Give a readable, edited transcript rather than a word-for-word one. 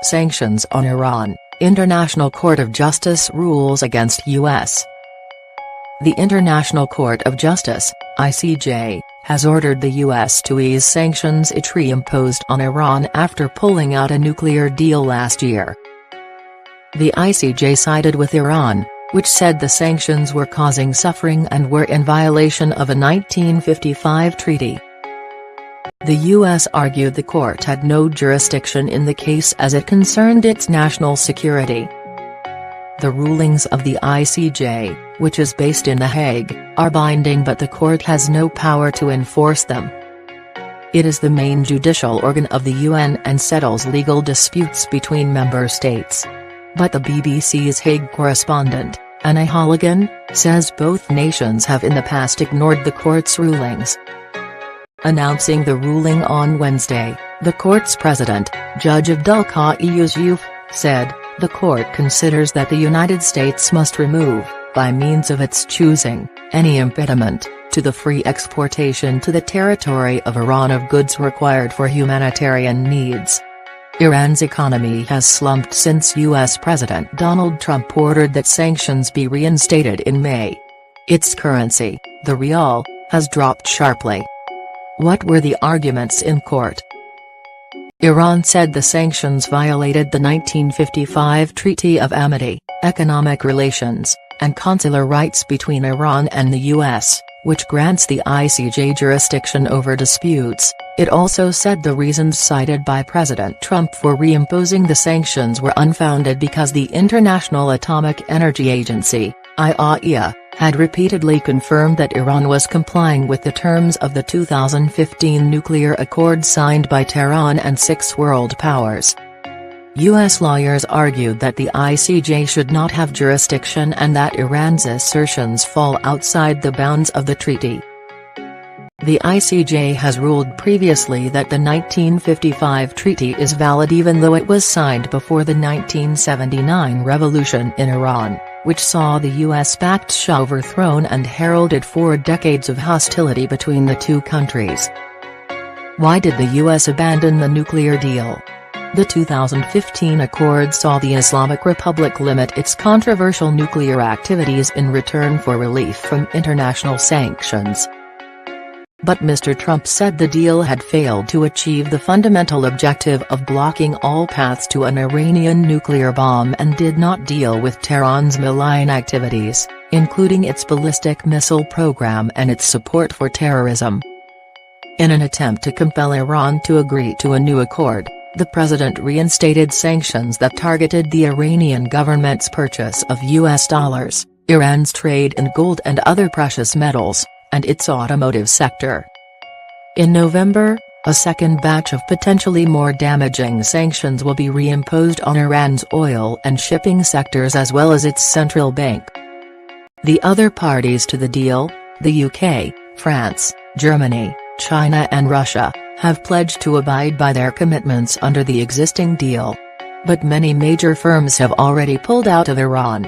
Sanctions on Iran, International Court of Justice rules against U.S. The International Court of Justice, ICJ, has ordered the U.S. to ease sanctions it reimposed on Iran after pulling out a nuclear deal last year. The ICJ sided with Iran, which said the sanctions were causing suffering and were in violation of a 1955 treaty. The U.S. argued the court had no jurisdiction in the case as it concerned its national security. The rulings of the ICJ, which is based in The Hague, are binding, but the court has no power to enforce them. It is the main judicial organ of the UN and settles legal disputes between member states. But the BBC's Hague correspondent, Anna Halligan, says both nations have in the past ignored the court's rulings. Announcing the ruling on Wednesday, the court's president, Judge Abdulqadir Yusuf, said, "The court considers that the United States must remove, by means of its choosing, any impediment to the free exportation to the territory of Iran of goods required for humanitarian needs." Iran's economy has slumped since U.S. President Donald Trump ordered that sanctions be reinstated in May. Its currency, the rial, has dropped sharply. What were the arguments in court? Iran said the sanctions violated the 1955 Treaty of Amity, economic relations, and consular rights between Iran and the U.S., which grants the ICJ jurisdiction over disputes. It also said the reasons cited by President Trump for reimposing the sanctions were unfounded because the International Atomic Energy Agency, IAEA, had repeatedly confirmed that Iran was complying with the terms of the 2015 nuclear accord signed by Tehran and 6 world powers. U.S. lawyers argued that the ICJ should not have jurisdiction and that Iran's assertions fall outside the bounds of the treaty. The ICJ has ruled previously that the 1955 treaty is valid even though it was signed before the 1979 revolution in Iran, which saw the US-backed Shah overthrown and heralded 4 decades of hostility between the two countries. Why did the US abandon the nuclear deal? The 2015 accord saw the Islamic Republic limit its controversial nuclear activities in return for relief from international sanctions. But Mr. Trump said the deal had failed to achieve the fundamental objective of blocking all paths to an Iranian nuclear bomb and did not deal with Tehran's malign activities, including its ballistic missile program and its support for terrorism. In an attempt to compel Iran to agree to a new accord, the president reinstated sanctions that targeted the Iranian government's purchase of US dollars, Iran's trade in gold and other precious metals, and its automotive sector. In November, a second batch of potentially more damaging sanctions will be reimposed on Iran's oil and shipping sectors as well as its central bank. The other parties to the deal, the UK, France, Germany, China and Russia, have pledged to abide by their commitments under the existing deal. But many major firms have already pulled out of Iran.